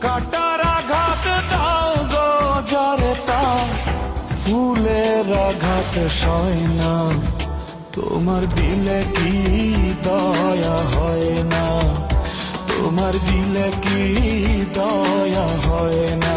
কাটার আঘাত দাও গো যারে তা ফুলের আঘাত সয় না। তোমার দিলে কি দয়া হয় না, তোমার দিলে কি দয়া হয় না।